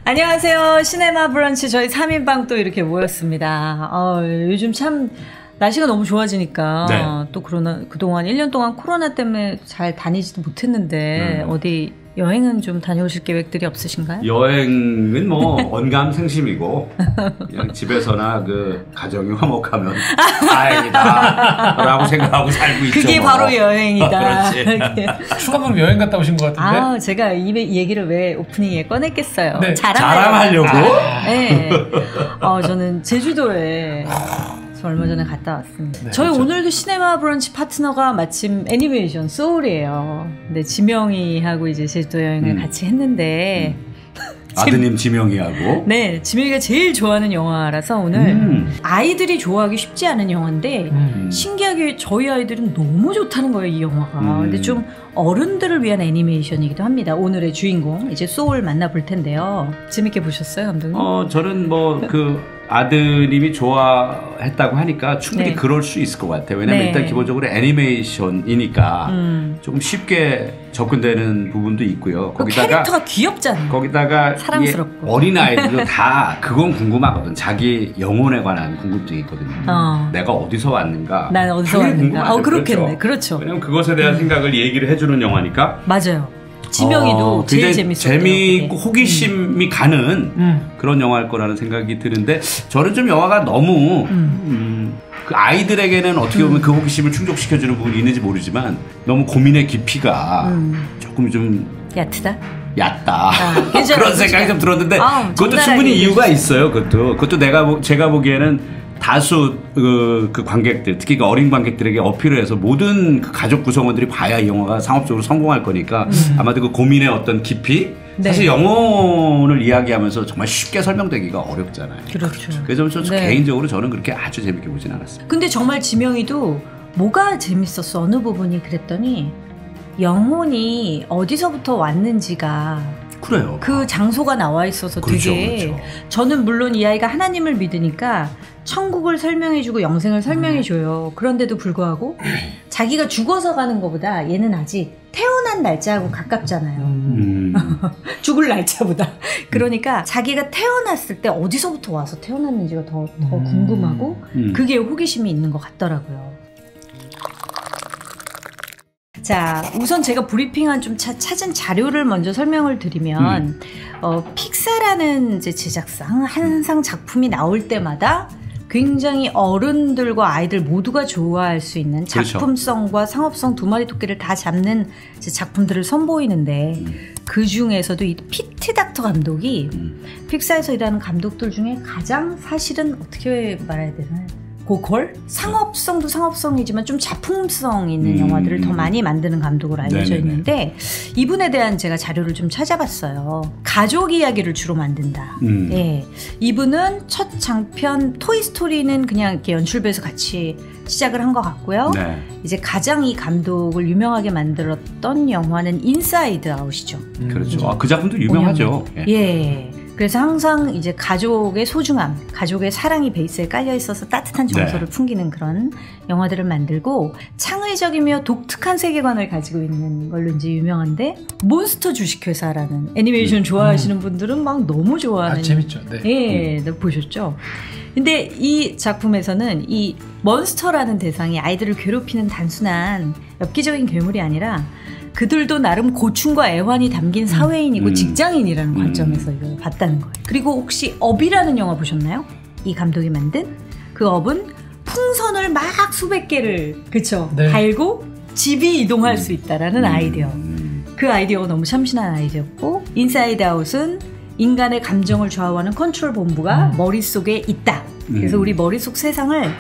안녕하세요. 시네마 브런치 저희 3인방 또 이렇게 모였습니다. 요즘 참 날씨가 너무 좋아지니까 네. 또 그동안 1년 동안 코로나 때문에 잘 다니지도 못했는데 어디 여행은 좀 다녀오실 계획들이 없으신가요? 여행은 뭐 언감생심이고 그냥 집에서나 그 가정이 화목하면 다행이다 라고 생각하고 살고 있죠. 그게 뭐. 바로 여행이다. 추가로 여행 갔다 오신 것 같은데? 제가 이 얘기를 왜 오프닝에 꺼냈겠어요. 네. 자랑하려고? 네. 저는 제주도에 얼마 전에 갔다 왔습니다. 네, 저희 그렇죠. 오늘도 시네마 브런치 파트너가 마침 애니메이션 소울이에요. 근데 지명이하고 이제 제주도 여행을 같이 했는데 아드님 지명이하고 네, 지명이가 제일 좋아하는 영화라서 오늘 아이들이 좋아하기 쉽지 않은 영화인데 신기하게 저희 아이들은 너무 좋다는 거예요, 이 영화가. 근데 좀 어른들을 위한 애니메이션이기도 합니다. 오늘의 주인공 이제 소울 만나볼 텐데요. 재밌게 보셨어요, 감독님? 저는 뭐 그 아드님이 좋아했다고 하니까 충분히 네. 그럴 수 있을 것 같아요. 왜냐면 네. 일단 기본적으로 애니메이션이니까 조금 쉽게 접근되는 부분도 있고요. 거기다가 캐릭터가 귀엽잖아요. 거기다가 사랑스럽고. 어린 아이들도 다 그건 궁금하거든. 자기 영혼에 관한 궁금증이 있거든요. 내가 어디서 왔는가? 난 어디서 당연히 왔는가? 궁금하죠. 그렇겠네. 그렇죠. 왜냐면 그것에 대한 생각을 얘기를 해주는 영화니까. 맞아요. 지명이도 제일 재밌었대요. 재미있고 호기심이 가는 그런 영화일 거라는 생각이 드는데 저는 좀 영화가 너무 그 아이들에게는 어떻게 보면 그 호기심을 충족시켜주는 부분이 있는지 모르지만 너무 고민의 깊이가 조금 좀 얕다? 얕다. 괜찮아요. 그런 생각이 좀 들었는데 그것도 적나라하게 충분히 이유가 얘기해주세요. 있어요. 그것도 제가 보기에는 다수 그 관객들, 특히 그 어린 관객들에게 어필을 해서 모든 그 가족 구성원들이 봐야 이 영화가 상업적으로 성공할 거니까 아마도 그 고민의 어떤 깊이 네. 사실 영혼을 이야기하면서 정말 쉽게 설명되기가 어렵잖아요. 그렇죠. 그래서 저 네. 개인적으로 저는 그렇게 아주 재밌게 보진 않았어요. 근데 정말 지명이도 뭐가 재밌었어? 어느 부분이 그랬더니 영혼이 어디서부터 왔는지가 그래요. 그 장소가 나와 있어서 그렇죠, 되게 그렇죠. 저는 물론 이 아이가 하나님을 믿으니까 천국을 설명해주고 영생을 설명해줘요. 그런데도 불구하고 자기가 죽어서 가는 것보다 얘는 아직 태어난 날짜하고 가깝잖아요. 죽을 날짜보다. 그러니까 자기가 태어났을 때 어디서부터 와서 태어났는지가 더 궁금하고 그게 호기심이 있는 것 같더라고요. 자, 우선 제가 브리핑한 좀 찾은 자료를 먼저 설명을 드리면 픽사라는 이제 제작상 한상 작품이 나올 때마다 굉장히 어른들과 아이들 모두가 좋아할 수 있는 작품성과 상업성 두 마리 토끼를 다 잡는 이제 작품들을 선보이는데 그 중에서도 이 피트 닥터 감독이 픽사에서 일하는 감독들 중에 가장 사실은 어떻게 말해야 되나요? 고퀄? 상업성도 상업성이지만 좀 작품성 있는 영화들을 더 많이 만드는 감독으로 알려져 있는데 이분에 대한 제가 자료를 좀 찾아봤어요. 가족 이야기를 주로 만든다. 예. 이분은 첫 장편 토이스토리는 그냥 이렇게 연출부에서 같이 시작을 한 것 같고요. 네. 이제 가장 이 감독을 유명하게 만들었던 영화는 인사이드 아웃이죠. 그렇죠. 그 작품도 유명하죠. 예. 그래서 항상 이제 가족의 소중함, 가족의 사랑이 베이스에 깔려 있어서 따뜻한 정서를 풍기는 그런 영화들을 만들고 창의적이며 독특한 세계관을 가지고 있는 걸로 이제 유명한데 몬스터 주식회사라는 애니메이션 좋아하시는 분들은 막 너무 좋아하는. 재밌죠. 네. 예, 네, 보셨죠? 근데 이 작품에서는 이 몬스터라는 대상이 아이들을 괴롭히는 단순한 엽기적인 괴물이 아니라 그들도 나름 고충과 애환이 담긴 사회인이고 직장인이라는 관점에서 이걸 봤다는 거예요. 그리고 혹시 업이라는 영화 보셨나요? 이 감독이 만든 그 업은 풍선을 막 수백 개를 그쵸? 네. 달고 집이 이동할 수 있다라는 아이디어. 그 아이디어가 너무 참신한 아이디어였고 인사이드 아웃은 인간의 감정을 좌우하는 컨트롤 본부가 머릿속에 있다. 그래서 우리 머릿속 세상을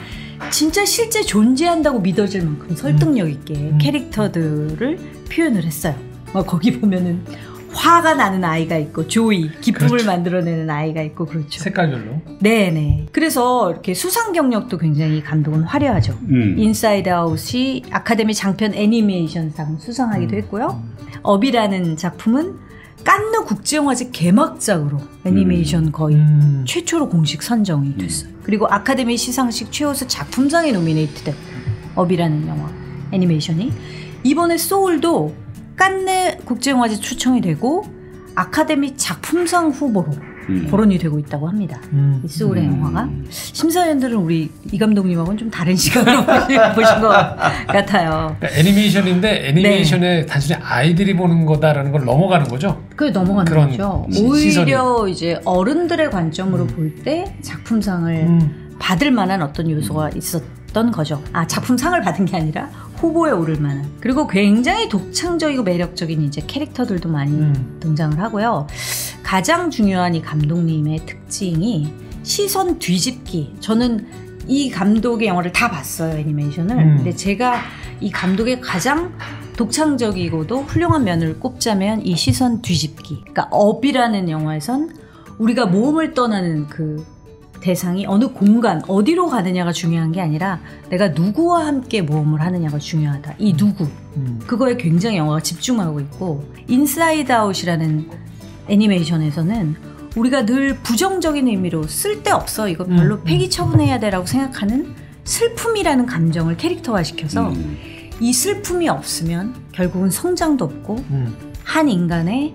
진짜 실제 존재한다고 믿어질 만큼 설득력 있게 캐릭터들을 표현을 했어요. 거기 보면은 화가 나는 아이가 있고 조이, 기쁨을 그렇죠. 만들어내는 아이가 있고 그렇죠. 색깔별로. 네네. 그래서 이렇게 수상 경력도 굉장히 감독은 화려하죠. 인사이드 아웃이 아카데미 장편 애니메이션상 수상하기도 했고요. 업이라는 작품은 깐느 국제영화제 개막작으로 애니메이션 거의 최초로 공식 선정이 됐어요. 그리고 아카데미 시상식 최우수 작품상에 노미네이트 됐고 업이라는 영화 애니메이션이 이번에 소울도 깐느 국제영화제 초청이 되고 아카데미 작품상 후보로 거론이 되고 있다고 합니다. 이 소울의 영화가. 심사위원들은 우리 이 감독님하고는 좀 다른 시각으로 보신 것 같아요. 그러니까 애니메이션인데 애니메이션에 네. 단순히 아이들이 보는 거다라는 걸 넘어가는 거죠? 그게 넘어가는 거죠. 오히려 이제 어른들의 관점으로 볼 때 작품상을 받을 만한 어떤 요소가 있었던 거죠. 아, 작품상을 받은 게 아니라 후보에 오를 만한. 그리고 굉장히 독창적이고 매력적인 이제 캐릭터들도 많이 등장을 하고요. 가장 중요한 이 감독님의 특징이 시선 뒤집기. 저는 이 감독의 영화를 다 봤어요, 애니메이션을. 근데 제가 이 감독의 가장 독창적이고도 훌륭한 면을 꼽자면 이 시선 뒤집기. 그러니까 업이라는 영화에선 우리가 모험을 떠나는 그 대상이 어느 공간, 어디로 가느냐가 중요한 게 아니라 내가 누구와 함께 모험을 하느냐가 중요하다. 이 누구. 그거에 굉장히 영화가 집중하고 있고, 인사이드 아웃이라는 애니메이션에서는 우리가 늘 부정적인 의미로 쓸데없어, 이거 별로 폐기 처분해야 돼라고 생각하는 슬픔이라는 감정을 캐릭터화시켜서 이 슬픔이 없으면 결국은 성장도 없고 한 인간의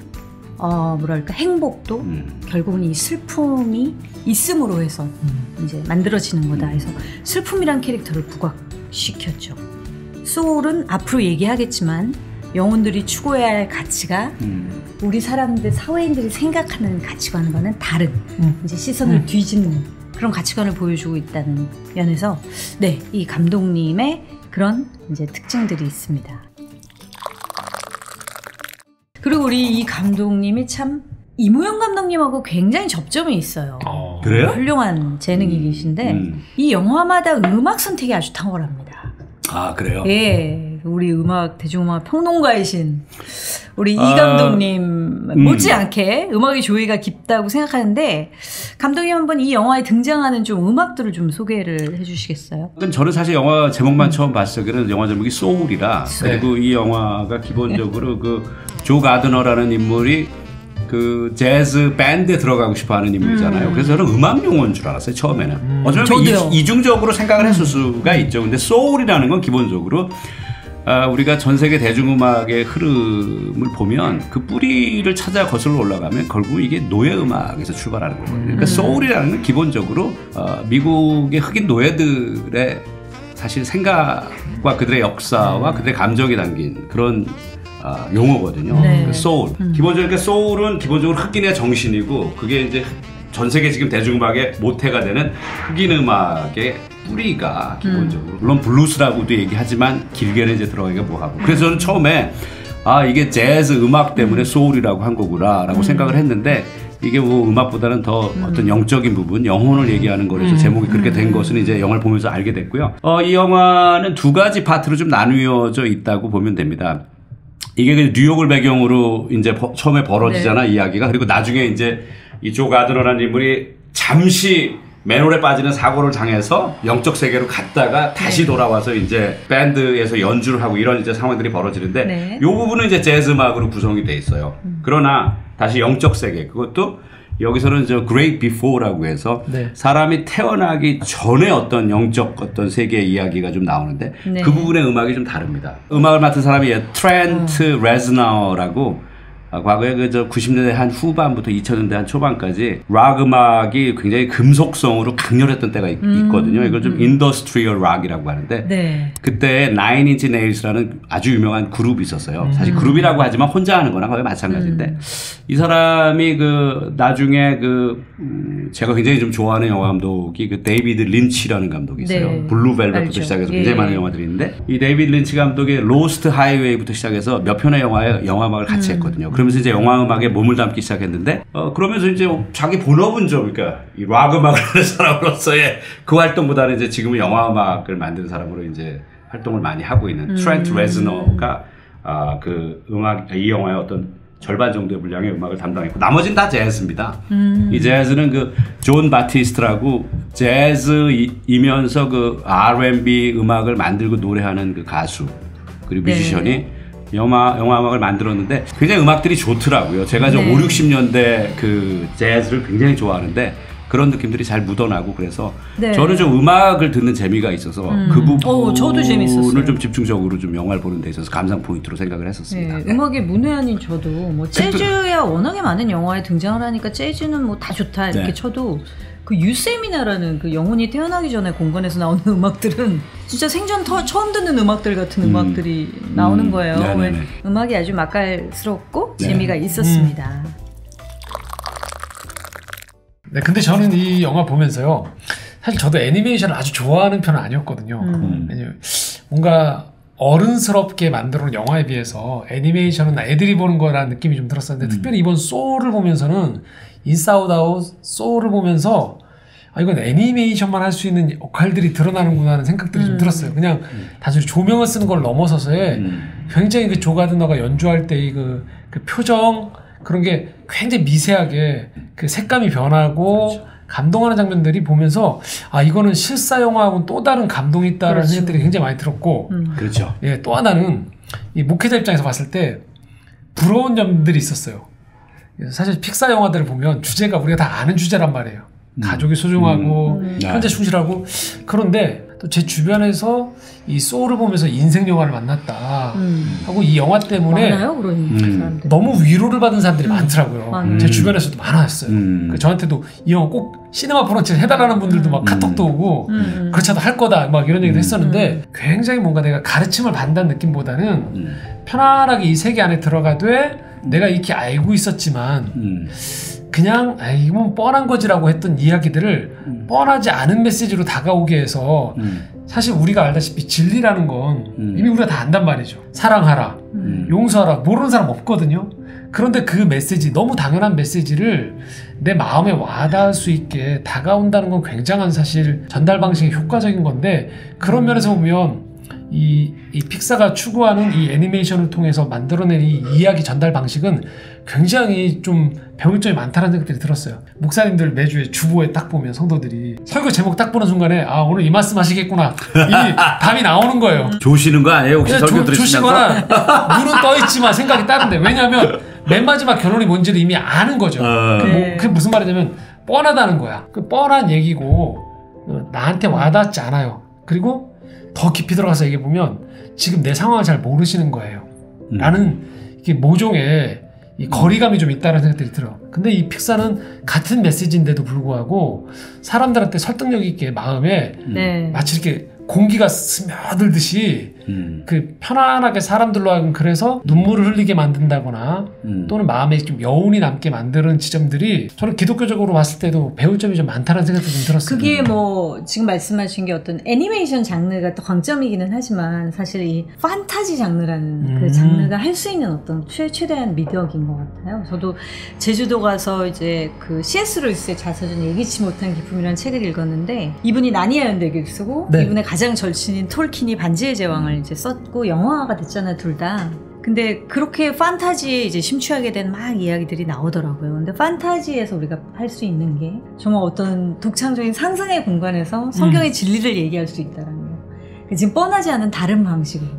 뭐랄까 행복도 결국은 이 슬픔이 있음으로 해서 이제 만들어지는 거다 해서 슬픔이란 캐릭터를 부각시켰죠. 소울은 앞으로 얘기하겠지만 영혼들이 추구해야 할 가치가 우리 사람들, 사회인들이 생각하는 가치관과는 다른 이제 시선을 뒤집는 그런 가치관을 보여주고 있다는 면에서 네, 이 감독님의 그런 이제 특징들이 있습니다. 그리고 우리 이 감독님이 참 이무영 감독님하고 굉장히 접점이 있어요. 그래요? 훌륭한 재능이 계신데 이 영화마다 음악 선택이 아주 탁월합니다. 아, 그래요? 예, 우리 대중음악 평론가이신 우리 이 감독님 못지않게 음악의 조예가 깊다고 생각하는데, 감독님 한번 이 영화에 등장하는 좀 음악들을 좀 소개를 해주시겠어요? 저는 사실 영화 제목만 처음 봤을 때는 영화 제목이 소울이라, 그리고 이 영화가 기본적으로 그 조 가드너라는 인물이 그 재즈 밴드에 들어가고 싶어하는 인물이잖아요. 그래서 저는 음악 용어인 줄 알았어요, 처음에는. 어쩌면 이중적으로 생각을 했을 수가 있죠. 근데 소울이라는 건 기본적으로 우리가 전 세계 대중음악의 흐름을 보면 그 뿌리를 찾아 거슬러 올라가면 결국 이게 노예 음악에서 출발하는 거거든요. 그러니까 소울이라는 건 기본적으로 미국의 흑인 노예들의 사실 생각과 그들의 역사와 그들의 감정이 담긴 그런 용어거든요. 네. 그 소울. 기본적으로 소울은 기본적으로 흑인의 정신이고, 그게 이제 전 세계 지금 대중음악의 모태가 되는 흑인 음악의 뿌리가 기본적으로 물론 블루스라고도 얘기하지만 길게는 이제 들어가기가 뭐하고. 그래서 저는 처음에 이게 재즈 음악 때문에 소울이라고 한 거구나라고 생각을 했는데, 이게 뭐 음악보다는 더 어떤 영적인 부분, 영혼을 얘기하는 거라서 제목이 그렇게 된 것은 이제 영화를 보면서 알게 됐고요. 이 영화는 두 가지 파트로 좀 나누어져 있다고 보면 됩니다. 이게 뉴욕을 배경으로 이제 처음에 벌어지잖아, 네. 이야기가. 그리고 나중에 이제 이 조 가드너라는 인물이 잠시 맨홀에 빠지는 사고를 당해서 영적 세계로 갔다가 다시 돌아와서 이제 밴드에서 연주를 하고 이런 이제 상황들이 벌어지는데, 네. 이 부분은 이제 재즈 음악으로 구성이 돼 있어요. 그러나 다시 영적 세계, 그것도 여기서는 저 Great Before라고 해서 사람이 태어나기 전에 어떤 영적 어떤 세계의 이야기가 좀 나오는데 그 부분의 음악이 좀 다릅니다. 음악을 맡은 사람이 트렌트 레즈너라고 과거에 그 90년대 한 후반부터 2000년대 한 초반까지 락 음악이 굉장히 금속성으로 강렬했던 때가 있거든요. 이걸 좀 인더스트리얼 락이라고 하는데 그때 나인 인치 네일스라는 아주 유명한 그룹이 있었어요. 사실 그룹이라고 하지만 혼자 하는 거나 거의 마찬가지인데 이 사람이 그 나중에 제가 굉장히 좀 좋아하는 영화 감독이 그 데이비드 린치라는 감독이 있어요. 블루 벨벳부터 시작해서 굉장히 많은 영화들이 있는데 이 데이비드 린치 감독의 로스트 하이웨이부터 시작해서 몇 편의 영화 음악을 같이 했거든요. 그러면서 이제 영화 음악에 몸을 담기 시작했는데 그러면서 이제 자기 본업은 좀 그러니까 이 락 음악을 하는 사람으로서의 그 활동보다는 이제 지금은 영화 음악을 만드는 사람으로 이제 활동을 많이 하고 있는 트렌트 레즈너가 이 영화의 어떤 절반 정도의 분량의 음악을 담당했고 나머지는 다 재즈입니다. 이 재즈는 그 존 바티스트라고 재즈이면서 그 R&B 음악을 만들고 노래하는 그 가수 그리고 뮤지션이 영화 음악을 만들었는데 굉장히 음악들이 좋더라고요. 제가 좀 5, 60년대 그 재즈를 굉장히 좋아하는데 그런 느낌들이 잘 묻어나고 그래서 네. 저는 좀 음악을 듣는 재미가 있어서 그 부분을 저도 재밌었어요. 좀 집중적으로 좀 영화를 보는 데 있어서 감상 포인트로 생각을 했었습니다. 네, 음악의 문외한인 저도 뭐 재즈야 워낙에 많은 영화에 등장을 하니까 재즈는 뭐 다 좋다 이렇게 네. 쳐도 그 유세미나라는 그 영혼이 태어나기 전에 공간에서 나오는 음악들은 진짜 생전 처음 듣는 음악들 같은 음악들이 나오는 거예요. 음악이 아주 맛깔스럽고 네. 재미가 있었습니다. 네, 근데 저는 이 영화 보면서요. 사실 저도 애니메이션을 아주 좋아하는 편은 아니었거든요. 왜냐면 뭔가 어른스럽게 만들어 놓은 영화에 비해서 애니메이션은 애들이 보는 거라는 느낌이 좀 들었었는데 특별히 이번 소울을 보면서는 인사이드 아웃 소울을 보면서 이건 애니메이션만 할 수 있는 역할들이 드러나는구나 하는 생각들이 좀 들었어요. 그냥 단순히 조명을 쓰는 걸 넘어서서의 굉장히 그 조 가드너가 연주할 때의 그 표정 그런 게 굉장히 미세하게 그 색감이 변하고 그렇죠. 감동하는 장면들이 보면서 이거는 실사 영화하고는 또 다른 감동이 있다라는 그렇죠. 생각들이 굉장히 많이 들었고 그렇죠. 예, 또 하나는 이 목회자 입장에서 봤을 때 부러운 점들이 있었어요. 사실 픽사 영화들을 보면 주제가 우리가 다 아는 주제란 말이에요. 가족이 소중하고 현재 충실하고 그런데 또 제 주변에서 이 소울을 보면서 인생 영화를 만났다 하고 이 영화 때문에 많아요, 그런 사람들. 너무 위로를 받은 사람들이 많더라고요. 제 주변에서도 많았어요. 저한테도 이 영화 꼭 시네마 브런치 해달라는 분들도 막 카톡도 오고 그렇지 않아도 할 거다 막 이런 얘기도 했었는데 굉장히 뭔가 내가 가르침을 받는다는 느낌보다는 편안하게 이 세계 안에 들어가되 내가 이렇게 알고 있었지만 그냥 이건 뻔한 거지라고 했던 이야기들을 뻔하지 않은 메시지로 다가오게 해서 사실 우리가 알다시피 진리라는 건 이미 우리가 다 안단 말이죠. 사랑하라, 용서하라, 모르는 사람 없거든요. 그런데 그 메시지, 너무 당연한 메시지를 내 마음에 와닿을 수 있게 다가온다는 건 굉장한 사실 전달 방식이 효과적인 건데 그런 면에서 보면 이 픽사가 추구하는 이 애니메이션을 통해서 만들어낸 이 이야기 전달 방식은 굉장히 좀 배울 점이 많다는 생각들이 들었어요. 목사님들 매주에 주보에 딱 보면 성도들이 설교 제목 딱 보는 순간에 오늘 이 말씀 하시겠구나 이 답이 나오는 거예요. 조시는 거 아니에요? 혹시 설교 들으시면서? 조시거나 눈은 떠있지만 생각이 다른데 왜냐하면 맨 마지막 결론이 뭔지를 이미 아는 거죠. 그게 무슨 말이냐면 뻔하다는 거야. 그 뻔한 얘기고 나한테 와닿지 않아요. 그리고 더 깊이 들어가서 얘기해보면 지금 내 상황을 잘 모르시는 거예요. 라는 이게 모종의 이 거리감이 좀 있다는 생각들이 들어요. 근데 이 픽사는 같은 메시지인데도 불구하고 사람들한테 설득력 있게 마음에 마치 이렇게 공기가 스며들듯이 그 편안하게 사람들로 하여금 그래서 눈물을 흘리게 만든다거나 또는 마음에 좀 여운이 남게 만드는 지점들이 저는 기독교적으로 봤을 때도 배울 점이 좀 많다는 생각도 좀 들었어요. 그게 뭐 지금 말씀하신 게 어떤 애니메이션 장르가 또 강점이기는 하지만 사실 이 판타지 장르라는 그 장르가 할 수 있는 어떤 최대한 미덕인 것 같아요. 저도 제주도 가서 이제 그 C.S. 루이스의 자서전 예기치 못한 기품이라는 책을 읽었는데 이분이 나니아 연대기를 쓰고 이분의 가장 절친인 톨킨이 반지의 제왕을 이제 썼고 영화가 됐잖아요, 둘 다. 근데 그렇게 판타지에 이제 심취하게 된 막 이야기들이 나오더라고요. 근데 판타지에서 우리가 할 수 있는 게 정말 어떤 독창적인 상상의 공간에서 성경의 진리를 얘기할 수 있다는 거. 지금 뻔하지 않은 다른 방식으로.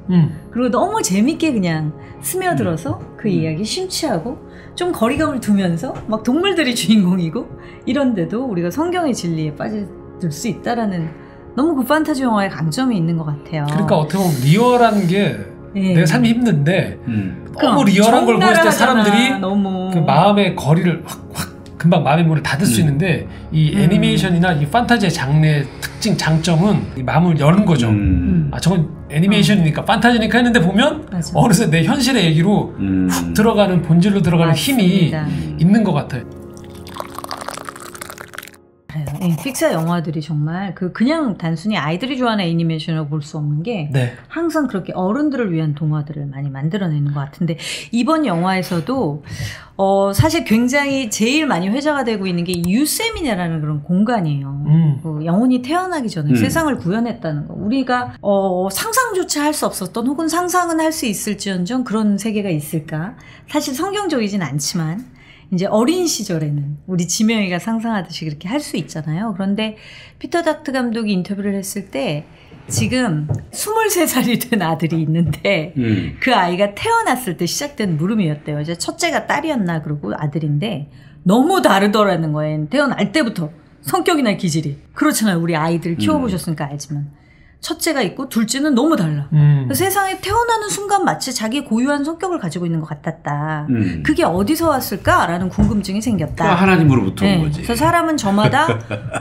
그리고 너무 재밌게 그냥 스며들어서 그 이야기 심취하고 좀 거리감을 두면서 막 동물들이 주인공이고 이런데도 우리가 성경의 진리에 빠져들 수 있다라는 너무 그 판타지 영화의 강점이 있는 것 같아요. 그러니까 어떻게 보면 리얼한 게 내 삶이 힘든데 너무 리얼한 걸 보일 때 사람들이 너무 그 마음의 거리를 확 금방 마음의 문을 닫을 수 있는데 이 애니메이션이나 이 판타지의 장르의 특징 장점은 이 마음을 여는 거죠. 저건 애니메이션이니까 판타지니까 했는데 보면 어느새 내 현실의 얘기로 훅 들어가는 본질로 들어가는 힘이 있는 것 같아요. 픽사 영화들이 정말 그냥 단순히 아이들이 좋아하는 애니메이션이라고 볼 수 없는 게 항상 그렇게 어른들을 위한 동화들을 많이 만들어내는 것 같은데 이번 영화에서도 사실 굉장히 제일 많이 회자가 되고 있는 게 유세민이라는 그런 공간이에요. 영혼이 태어나기 전에 세상을 구현했다는 거. 우리가 상상조차 할 수 없었던 혹은 상상은 할 수 있을지언정 그런 세계가 있을까? 사실 성경적이진 않지만 이제 어린 시절에는 우리 지명이가 상상하듯이 그렇게 할 수 있잖아요. 그런데 피터 닥트 감독이 인터뷰를 했을 때 지금 23살이 된 아들이 있는데 그 아이가 태어났을 때 시작된 물음이었대요. 이제 첫째가 딸이었나 그러고 아들인데 너무 다르더라는 거예요. 태어날 때부터 성격이나 기질이. 그렇잖아요. 우리 아이들 키워보셨으니까 알지만. 첫째가 있고 둘째는 너무 달라. 세상에 태어나는 순간 마치 자기 고유한 성격을 가지고 있는 것 같았다. 그게 어디서 왔을까라는 궁금증이 생겼다. 하나님으로부터 온 거지. 그래서 사람은 저마다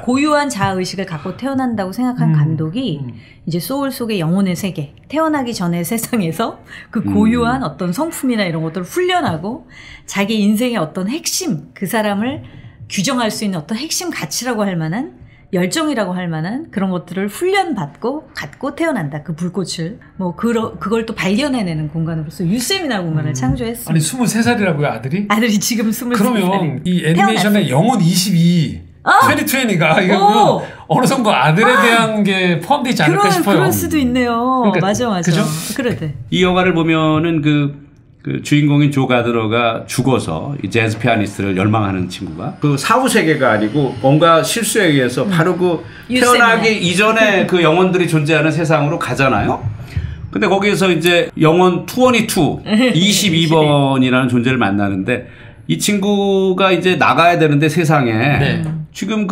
고유한 자아의식을 갖고 태어난다고 생각한 감독이 이제 소울 속의 영혼의 세계, 태어나기 전에 세상에서 그 고유한 어떤 성품이나 이런 것들을 훈련하고 자기 인생의 어떤 핵심, 그 사람을 규정할 수 있는 어떤 핵심 가치라고 할 만한 열정이라고 할 만한 그런 것들을 훈련받고 갖고 태어난다. 그 불꽃을 그걸 또 발견해내는 공간으로서 유세미나 공간을 창조했습니다. 아니 23살이라고요 아들이? 아들이 지금 23살. 그러면 이 애니메이션의 영혼 22 2020가 이거 어느 정도 아들에 대한 게 포함되어 있지 않을까 싶어요. 그럴 수도 있네요. 그러니까, 맞아. 그죠? 그러대. 이 영화를 보면은 그 주인공인 조 가드러가 죽어서 이 재즈 피아니스트를 열망하는 친구가 그 사후 세계가 아니고 뭔가 실수에 의해서 바로 그 태어나기 이전에 그 영혼들이 존재하는 세상으로 가잖아요. 근데 거기에서 이제 영혼 222, 22번이라는 존재를 만나는데 이 친구가 이제 나가야 되는데 세상에 지금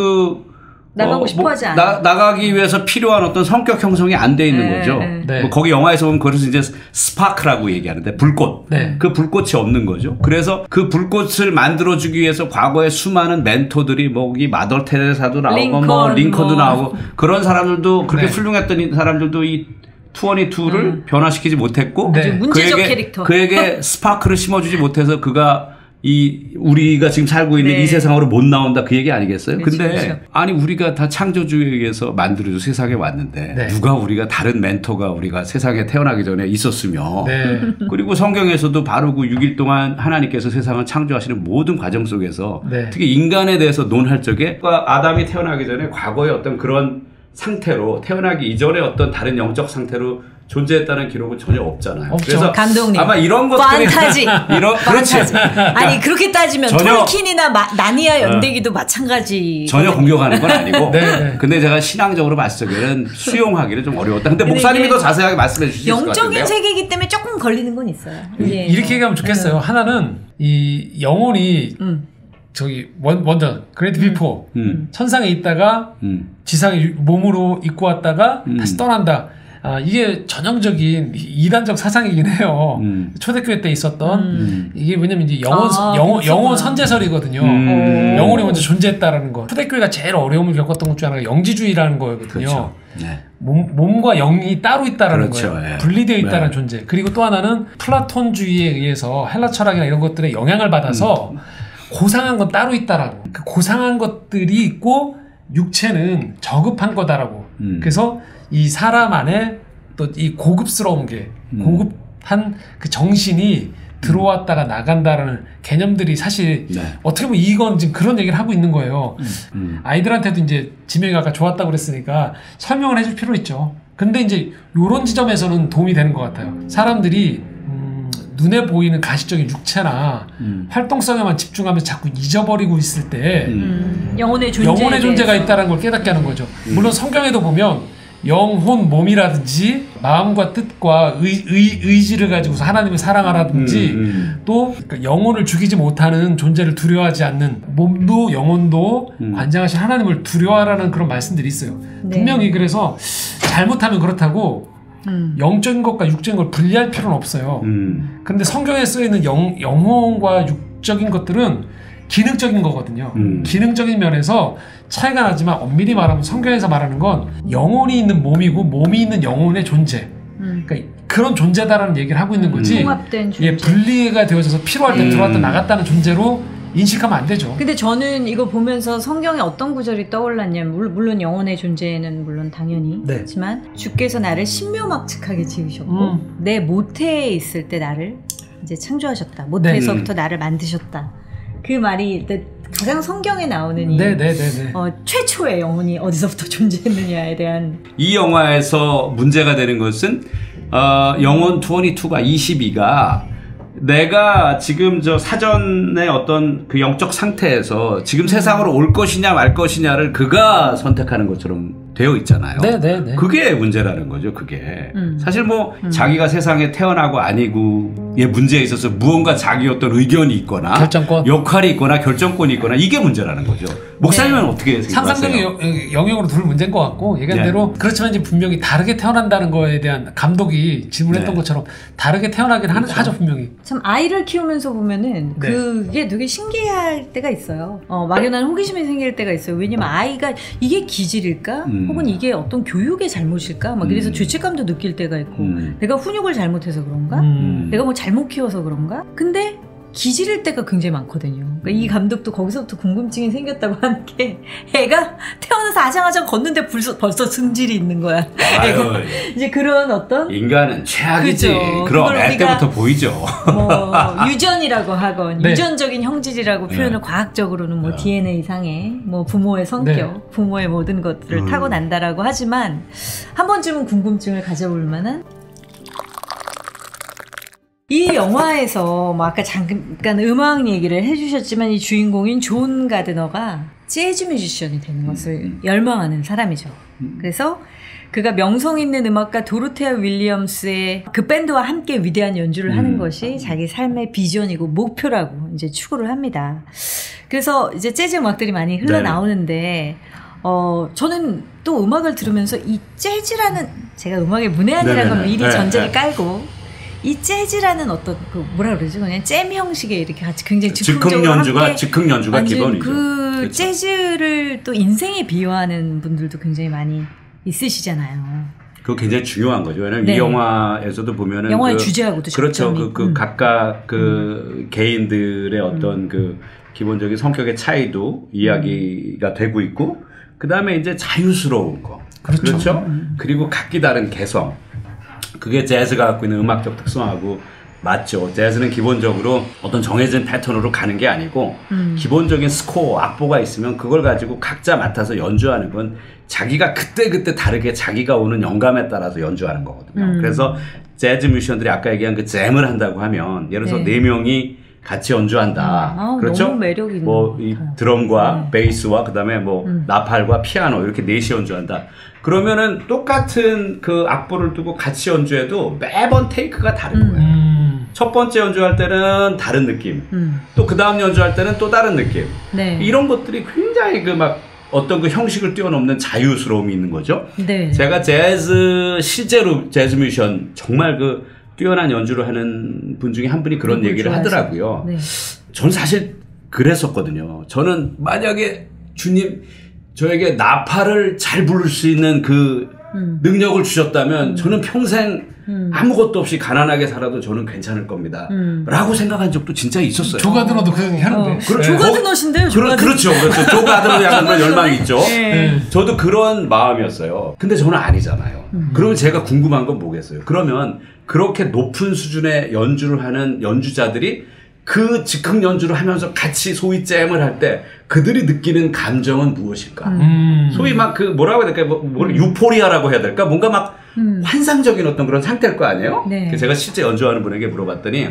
나가고 싶어 하지 않아. 나가기 위해서 필요한 어떤 성격 형성이 안 돼 있는 거죠. 뭐 거기 영화에서 보면 그래서 이제 스파크라고 얘기하는데 불꽃. 그 불꽃이 없는 거죠. 그래서 그 불꽃을 만들어주기 위해서 과거에 수많은 멘토들이 이 마더 테레사도 나오고 링컨도 나오고 그런 사람들도 그렇게 훌륭했던 사람들도 이 222를 변화시키지 못했고 문제적 캐릭터. 그에게 스파크를 심어주지 못해서 그가 우리가 지금 살고 있는 이 세상으로 못 나온다 그 얘기 아니겠어요? 근데 아니 우리가 다 창조주에 의해서 만들어져 세상에 왔는데 누가 우리가 다른 멘토가 우리가 세상에 태어나기 전에 있었으며 그리고 성경에서도 바로 그 6일 동안 하나님께서 세상을 창조하시는 모든 과정 속에서 특히 인간에 대해서 논할 적에 아담이 태어나기 전에 과거의 어떤 그런 상태로 태어나기 이전에 어떤 다른 영적 상태로 존재했다는 기록은 전혀 없잖아요. 없죠. 그래서 감독님. 아마 이런 것들이 판타지. 그렇지. 아니 그렇게 따지면 톨킨이나 나니아 연대기도 마찬가지. 전혀 공격하는 건 아니고. 근데 제가 신앙적으로 봤을 적에는 수용하기는 좀 어려웠다. 근데 목사님이 더 자세하게 말씀해 주실 것 같은데요. 영적인 세계이기 때문에 조금 걸리는 건 있어요. 이렇게 얘기하면 좋겠어요. 하나는 이 영혼이 저기 먼저 그레이트 비포 천상에 있다가 지상에 몸으로 입고 왔다가 다시 떠난다. 이게 전형적인 이단적 사상이긴 해요. 초대교회 때 있었던 이게 왜냐면 이제 영혼 선제설이거든요. 영혼이 먼저 존재했다라는 거. 초대교회가 제일 어려움을 겪었던 것 중 하나가 영지주의라는 거거든요. 그렇죠. 몸과 영이 따로 있다라는 거예요. 분리되어 있다는 존재. 그리고 또 하나는 플라톤주의에 의해서 헬라 철학이나 이런 것들에 영향을 받아서 고상한 건 따로 있다라고. 그 고상한 것들이 있고 육체는 저급한 거다라고. 그래서 이 사람 안에 또 이 고급스러운 게 고급한 그 정신이 들어왔다가 나간다라는 개념들이 사실 어떻게 보면 이건 지금 그런 얘기를 하고 있는 거예요. 아이들한테도 이제 지명이 아까 좋았다고 그랬으니까 설명을 해줄 필요 있죠. 근데 이제 요런 지점에서는 도움이 되는 것 같아요. 사람들이 눈에 보이는 가시적인 육체나 활동성에만 집중하면서 자꾸 잊어버리고 있을 때 영혼의 존재가 있다는 걸 깨닫게 하는 거죠. 물론 성경에도 보면 영혼, 몸이라든지 마음과 뜻과 의지를 가지고서 하나님을 사랑하라든지 또 영혼을 죽이지 못하는 존재를 두려워하지 않는 몸도 영혼도 관장하신 하나님을 두려워하라는 그런 말씀들이 있어요. 분명히 그래서 잘못하면 그렇다고 영적인 것과 육적인 걸 분리할 필요는 없어요. 그런데 성경에 쓰여있는 영혼과 육적인 것들은 기능적인 거거든요. 기능적인 면에서 차이가 나지만 엄밀히 말하면 성경에서 말하는 건 영혼이 있는 몸이고 몸이 있는 영혼의 존재. 그러니까 그런 존재다라는 얘기를 하고 있는 거지. 통합된 존재. 분리가 되어져서 필요할 때 들어왔다 나갔다는 존재로 인식하면 안 되죠. 근데 저는 이거 보면서 성경에 어떤 구절이 떠올랐냐면 물론 영혼의 존재는 물론 당연히 그렇지만 주께서 나를 신묘막측하게 지으셨고 내 모태에 있을 때 나를 이제 창조하셨다. 모태에서부터 나를 만드셨다. 그 말이 가장 성경에 나오는 최초의 영혼이 어디서부터 존재했느냐에 대한 이 영화에서 문제가 되는 것은 영혼 22가 22가 내가 지금 저 사전의 어떤 그 영적 상태에서 지금 세상으로 올 것이냐 말 것이냐를 그가 선택하는 것처럼 되어 있잖아요. 네네네. 그게 문제라는 거죠. 그게 사실 뭐 자기가 세상에 태어나고 아니고의 문제에 있어서 무언가 자기 어떤 의견이 있거나 결정권, 역할이 있거나 결정권이 있거나 이게 문제라는 거죠. 목사님은 어떻게 생각하세요? 상상력의 영역으로 둘 문제인 것 같고 얘기한 대로 그렇지만 이제 분명히 다르게 태어난다는 거에 대한 감독이 질문했던 것처럼 다르게 태어나긴 하죠 분명히. 참 아이를 키우면서 보면은 그게 되게 신기할 때가 있어요. 막연한 호기심이 생길 때가 있어요. 왜냐면 아이가 이게 기질일까? 혹은 이게 어떤 교육의 잘못일까? 막 이래서 죄책감도 느낄 때가 있고 내가 훈육을 잘못해서 그런가? 내가 뭐 잘못 키워서 그런가? 근데 기질일 때가 굉장히 많거든요. 그러니까 이 감독도 거기서부터 궁금증이 생겼다고 하는 게 애가 태어나서 아장아장 걷는데 벌써 승질이 있는 거야. 아유, 이제 그런 어떤 인간은 최악이지. 그죠. 그럼 애 때부터 보이죠. 뭐 유전이라고 하건 유전적인 형질이라고 표현을 과학적으로는 뭐 DNA상의 뭐 부모의 성격, 부모의 모든 것들을 타고난다라고 하지만 한 번쯤은 궁금증을 가져볼 만한 이 영화에서 뭐 아까 잠깐 음악 얘기를 해주셨지만 이 주인공인 존 가드너가 재즈 뮤지션이 되는 것을 열망하는 사람이죠. 그래서 그가 명성 있는 음악가 도로테아 윌리엄스의 그 밴드와 함께 위대한 연주를 하는 것이 자기 삶의 비전이고 목표라고 이제 추구를 합니다. 그래서 이제 재즈 음악들이 많이 흘러나오는데 저는 또 음악을 들으면서 이 재즈라는 제가 음악의 문외한이라는 건 미리 전제를 깔고 이 재즈라는 어떤 그 뭐라 그러지 그냥 잼 형식의 이렇게 같이 굉장히 즉흥 연주가 기본이죠. 그 그렇죠. 재즈를 또 인생에 비유하는 분들도 굉장히 많이 있으시잖아요. 그거 굉장히 중요한 거죠. 왜냐면 이 영화에서도 보면은 영화의 주제하고도 그렇죠. 각각 개인들의 어떤 그 기본적인 성격의 차이도 이야기가 되고 있고 그 다음에 이제 자유스러운 거. 그렇죠. 그리고 각기 다른 개성. 그게 재즈가 갖고 있는 음악적 특성하고 맞죠. 재즈는 기본적으로 어떤 정해진 패턴으로 가는 게 아니고 기본적인 스코어, 악보가 있으면 그걸 가지고 각자 맡아서 연주하는 건 자기가 그때그때 다르게 자기가 오는 영감에 따라서 연주하는 거거든요. 그래서 재즈 뮤지션들이 아까 얘기한 그 잼을 한다고 하면 예를 들어서 4명이 같이 연주한다. 그렇죠? 너무 매력 있는 뭐 이 드럼과 베이스와 그다음에 뭐 나팔과 피아노 이렇게 4시 연주한다. 그러면은 똑같은 그 악보를 두고 같이 연주해도 매번 테이크가 다른 거예요. 첫 번째 연주할 때는 다른 느낌. 또 그 다음 연주할 때는 또 다른 느낌. 이런 것들이 굉장히 그 막 어떤 그 형식을 뛰어넘는 자유스러움이 있는 거죠. 제가 실제로 재즈 뮤지션 정말 그 뛰어난 연주를 하는 분 중에 한 분이 그런 얘기를 하더라고요. 저는 사실 그랬었거든요. 저는 만약에 주님 저에게 나팔을 잘 부를 수 있는 그 능력을 주셨다면 저는 평생 아무것도 없이 가난하게 살아도 저는 괜찮을 겁니다. 라고 생각한 적도 진짜 있었어요. 조 가드너도 그 얘기 하는데. 조 가드너신데요? 그렇죠. 조 가드너 약간 그런 열망이 있죠. 저도 그런 마음이었어요. 근데 저는 아니잖아요. 그러면 제가 궁금한 건 뭐겠어요? 그러면 그렇게 높은 수준의 연주를 하는 연주자들이 그 즉흥 연주를 하면서 같이 소위 잼을 할 때 그들이 느끼는 감정은 무엇일까? 소위 막 그 뭐라고 해야 될까? 유포리아라고 해야 될까? 뭔가 막 환상적인 어떤 그런 상태일 거 아니에요? 제가 실제 연주하는 분에게 물어봤더니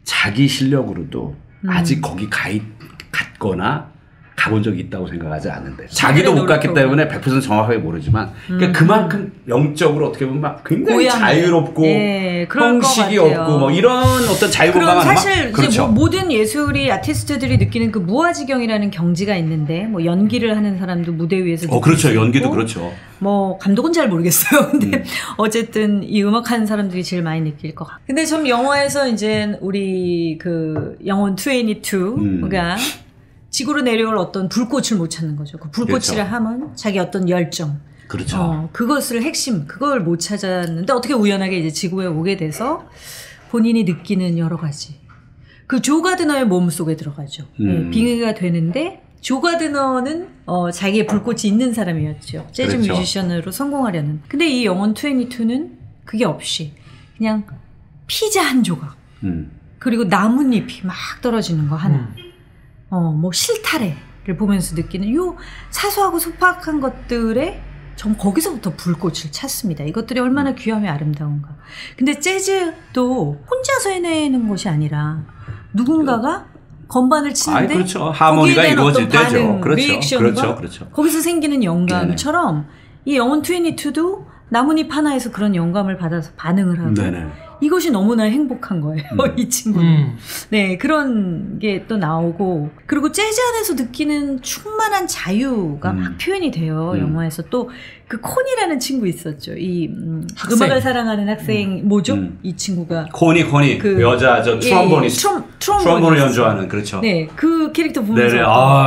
자기 실력으로도 아직 거기 갔거나 가본 적이 있다고 생각하지 않는데 자기도 못 갔기 때문에 100% 정확하게 모르지만 그러니까 그만큼 영적으로 어떻게 보면 막 굉장히 자유롭고 형식이 없고 뭐 이런 어떤 자유분방한 그럼 사실 그렇죠. 이제 뭐 모든 예술이 아티스트들이 느끼는 그 무아지경이라는 경지가 있는데 뭐 연기를 하는 사람도 무대 위에서 그렇죠. 연기도 그렇죠. 뭐 감독은 잘 모르겠어요. 근데 어쨌든 이 음악하는 사람들이 제일 많이 느낄 것 같아요. 근데 좀 영화에서 이제 우리 그 영혼 22가 지구로 내려올 어떤 불꽃을 못 찾는 거죠. 그 불꽃이라 하면 자기 어떤 열정. 그렇죠. 그것을 핵심, 그걸 못 찾았는데 어떻게 우연하게 이제 지구에 오게 돼서 본인이 느끼는 여러 가지. 그 조 가드너의 몸 속에 들어가죠. 빙의가 되는데 조 가드너는 자기의 불꽃이 있는 사람이었죠. 재즈 뮤지션으로 성공하려는. 근데 이 영혼 22는 그게 없이 그냥 피자 한 조각. 그리고 나뭇잎이 막 떨어지는 거 하나. 뭐 실타래를 보면서 느끼는 요 사소하고 소박한 것들에 전 거기서부터 불꽃을 찾습니다. 이것들이 얼마나 귀하며 아름다운가. 근데 재즈도 혼자서 해내는 것이 아니라 누군가가 건반을 치는데 그렇죠. 하모니가 이루어질 때죠. 반응, 그렇죠. 리액션과 그렇죠. 거기서 생기는 영감처럼 이 영혼 22도 나뭇잎 하나에서 그런 영감을 받아서 반응을 하고 네네. 이것이 너무나 행복한 거예요. 이 친구는. 네, 그런 게 또 나오고 그리고 재즈 안에서 느끼는 충만한 자유가 막 표현이 돼요. 영화에서 또 그 콘이라는 친구 있었죠. 이 음악을 사랑하는 학생 뭐죠? 이 친구가 코니 그 여자 저 트럼보니스트 트럼본을 연주하는 그렇죠. 네, 그 캐릭터 보면서 네네.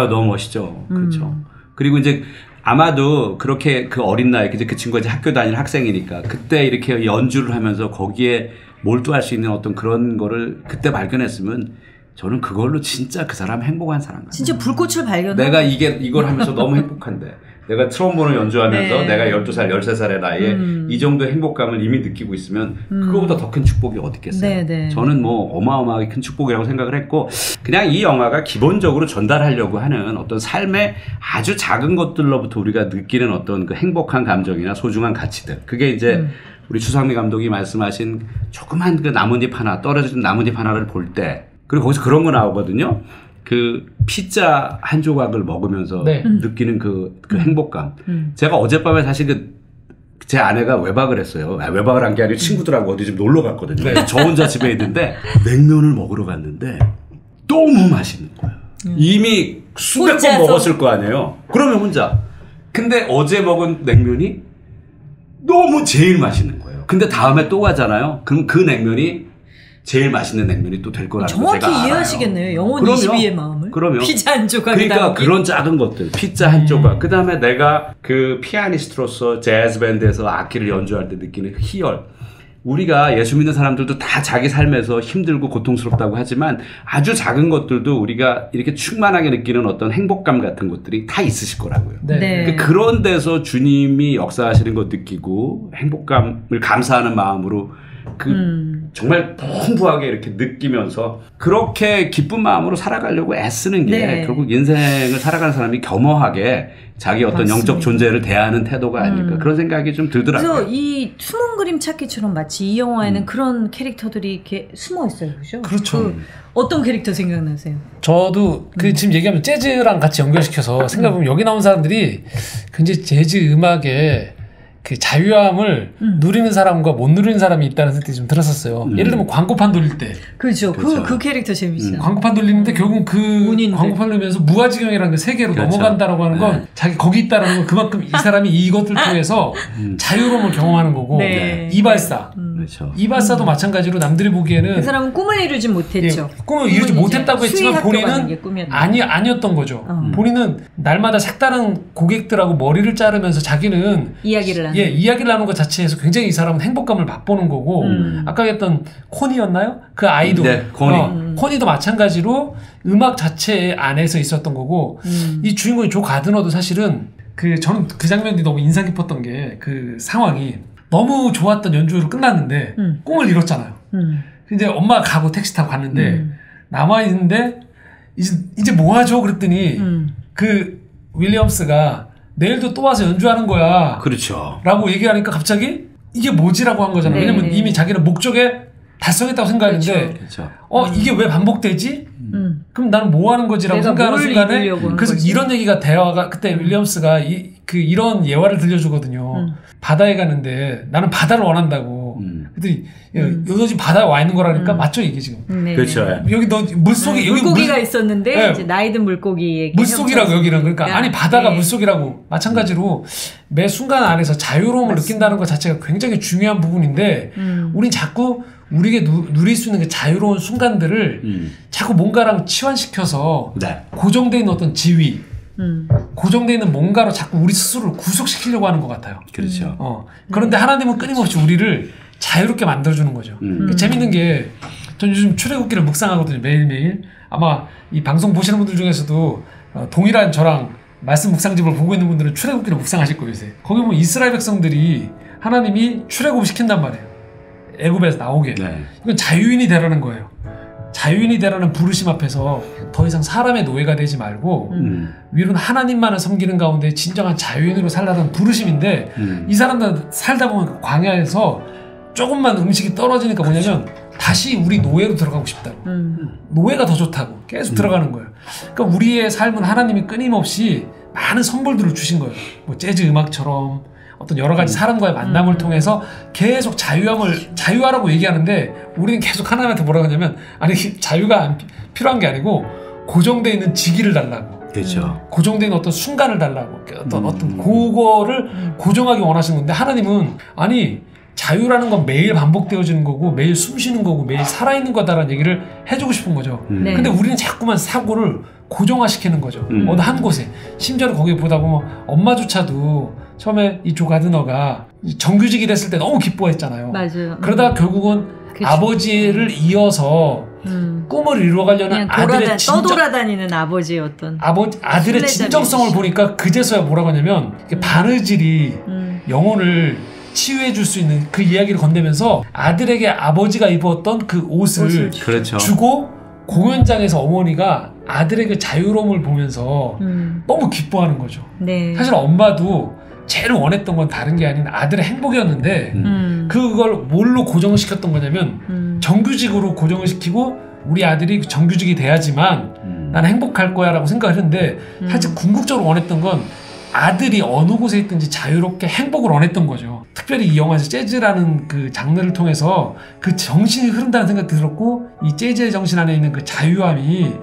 너무 멋있죠. 그렇죠. 그리고 이제 아마도 그렇게 그 어린 나이 그 친구가 이제 학교 다니는 학생이니까 그때 이렇게 연주를 하면서 거기에 몰두할 수 있는 어떤 그런 거를 그때 발견했으면 저는 그걸로 진짜 그 사람 행복한 사람 같아요. 진짜 불꽃을 발견하고 내가 이걸 하면서 너무 행복한데 내가 트럼본을 연주하면서 네. 내가 12살, 13살의 나이에 이 정도의 행복감을 이미 느끼고 있으면 그거보다 더 큰 축복이 어디 있겠어요. 네. 저는 뭐 어마어마하게 큰 축복이라고 생각을 했고 그냥 이 영화가 기본적으로 전달하려고 하는 어떤 삶의 아주 작은 것들로부터 우리가 느끼는 어떤 그 행복한 감정이나 소중한 가치들 그게 이제 우리 추상미 감독이 말씀하신 조그만 그 나뭇잎 하나 떨어진 나뭇잎 하나를 볼 때 그리고 거기서 그런 거 나오거든요. 그 피자 한 조각을 먹으면서 느끼는 그 행복감. 제가 어젯밤에 사실 제 아내가 외박을 했어요. 외박을 한 게 아니고 친구들하고 어디 좀 놀러 갔거든요. 저 혼자 집에 있는데 냉면을 먹으러 갔는데 너무 맛있는 거예요. 이미 수백 번 먹었을 거 아니에요. 그러면 혼자. 근데 어제 먹은 냉면이 너무 제일 맛있는 거예요. 근데 다음에 또 가잖아요. 그럼 그 냉면이 제일 맛있는 냉면이 또 될 거라는 거 제가 알아요. 정확히 이해하시겠네요. 영혼 22의 마음을. 그럼요. 피자 한 조각. 그러니까 그런 작은 것들. 피자 한 조각. 그 다음에 내가 그 피아니스트로서 재즈 밴드에서 악기를 연주할 때 느끼는 희열. 우리가 예수 믿는 사람들도 다 자기 삶에서 힘들고 고통스럽다고 하지만 아주 작은 것들도 우리가 이렇게 충만하게 느끼는 어떤 행복감 같은 것들이 다 있으실 거라고요. 네. 그런 데서 주님이 역사하시는 것 느끼고 행복감을 감사하는 마음으로 정말 풍부하게 이렇게 느끼면서 그렇게 기쁜 마음으로 살아가려고 애쓰는 게 결국 인생을 살아가는 사람이 겸허하게 자기 어떤 맞습니다. 영적 존재를 대하는 태도가 아닐까 그런 생각이 좀 들더라고요. 그래서 이 숨은 그림 찾기처럼 마치 이 영화에는 그런 캐릭터들이 이렇게 숨어 있어요. 그죠? 그렇죠. 어떤 캐릭터 생각나세요? 저도 지금 얘기하면 재즈랑 같이 연결시켜서 생각해보면 여기 나온 사람들이 굉장히 재즈 음악에 그 자유함을 누리는 사람과 못 누리는 사람이 있다는 생각이 좀 들었었어요. 예를 들면 광고판 돌릴 때. 그렇죠. 그 캐릭터 재밌어요. 광고판 돌리는데 결국 그 광고판 돌리면서 무아지경이라는 그 세계로 넘어간다라고 하는 건 자기 거기 있다라는 건 그만큼 이 사람이 이것들 통해서 자유로움을 경험하는 거고 이발사. 그렇죠. 이발사도 마찬가지로 남들이 보기에는 그 사람은 꿈을 이루지 못했죠. 꿈을 이루지 못했다고 했지만 본인은 아니었던 거죠. 본인은 날마다 색다른 고객들하고 머리를 자르면서 자기는 이야기를 나누는 것 자체에서 굉장히 이 사람은 행복감을 맛보는 거고 아까 했던 코니였나요? 그 아이도 코니도 마찬가지로 음악 자체 안에서 있었던 거고 이 주인공인 조 가드너도 사실은 저는 그 장면이 너무 인상 깊었던 게 그 상황이 너무 좋았던 연주로 끝났는데 꿈을 이뤘잖아요. 근데 엄마가 가고 택시 타고 갔는데 남아있는데 이제 뭐 하죠? 그랬더니 그 윌리엄스가 내일도 또 와서 연주하는 거야. 그렇죠. 라고 얘기하니까 갑자기 이게 뭐지라고 한 거잖아요. 왜냐면 이미 자기는 목적에 달성했다고 생각했는데 그렇죠. 이게 왜 반복되지? 그럼 나는 뭐 하는 거지라고 생각하는 순간에 그래서 이런 얘기가 대화가 그때 윌리엄스가 이런 예화를 들려주거든요. 바다에 가는데 나는 바다를 원한다고. 그랬더니 너 지금 바다에 와 있는 거라니까 맞죠 이게 지금. 그렇죠. 여기 너 물속에 여기 물고기가 있었는데 이제 나이든 물고기에게 물속이라고 여기는 그러니까 아니 바다가 물속이라고 마찬가지로 매 순간 안에서 자유로움을 느낀다는 것 자체가 굉장히 중요한 부분인데 우린 자꾸 우리에게 누릴 수 있는 그 자유로운 순간들을 자꾸 뭔가랑 치환시켜서 고정되어 있는 어떤 지위 고정되어 있는 뭔가로 자꾸 우리 스스로를 구속시키려고 하는 것 같아요. 그렇죠. 그런데 하나님은 끊임없이 우리를 자유롭게 만들어주는 거죠. 재밌는 게 전 요즘 출애굽기를 묵상하거든요. 매일매일. 아마 이 방송 보시는 분들 중에서도 동일한 저랑 말씀 묵상집을 보고 있는 분들은 출애굽기를 묵상하실 거예요. 요새. 거기 보면 이스라엘 백성들이 하나님이 출애굽을 시킨단 말이에요. 애굽에서 나오게. 이건 자유인이 되라는 거예요. 자유인이 되라는 부르심 앞에서 더 이상 사람의 노예가 되지 말고 위로는 하나님만을 섬기는 가운데 진정한 자유인으로 살라는 부르심인데 이 사람들 살다 보면 그 광야에서 조금만 음식이 떨어지니까 뭐냐면 다시 우리 노예로 들어가고 싶다고. 노예가 더 좋다고 계속 들어가는 거예요. 그러니까 우리의 삶은 하나님이 끊임없이 많은 선물들을 주신 거예요. 뭐 재즈 음악처럼 어떤 여러 가지 사람과의 만남을 통해서 계속 자유하라고 얘기하는데 우리는 계속 하나님한테 뭐라고 하냐면 아니 자유가 필요한 게 아니고 고정되어 있는 직위를 달라고. 그렇죠. 고정된 어떤 순간을 달라고 어떤 그거를 고정하기 원하시는 건데 하나님은 아니 자유라는 건 매일 반복되어지는 거고 매일 숨 쉬는 거고 매일 살아있는 거다라는 얘기를 해주고 싶은 거죠. 네. 근데 우리는 자꾸만 사고를 고정화시키는 거죠. 어느 한 곳에. 심지어는 거기 보다 보면 엄마조차도 처음에 이 조 가드너가 정규직이 됐을 때 너무 기뻐했잖아요. 맞아요. 그러다가 결국은 그치. 아버지를 이어서 꿈을 이루어가려는 아들의 떠돌아다니는 아버지의 어떤 아들의 진정성을 보니까 그제서야 뭐라고 하냐면 바느질이 영혼을 치유해 줄 수 있는 그 이야기를 건네면서 아들에게 아버지가 입었던 그 옷을 그렇죠. 주고 공연장에서 어머니가 아들에게 자유로움을 보면서 너무 기뻐하는 거죠. 네. 사실 엄마도 제일 원했던 건 다른 게 아닌 아들의 행복이었는데 그걸 뭘로 고정시켰던 거냐면 정규직으로 고정을 시키고 우리 아들이 정규직이 돼야지만 나는 행복할 거야 라고 생각했는데 사실 궁극적으로 원했던 건 아들이 어느 곳에 있든지 자유롭게 행복을 원했던 거죠. 특별히 이 영화에서 재즈라는 그 장르를 통해서 그 정신이 흐른다는 생각이 들었고 이 재즈의 정신 안에 있는 그 자유함이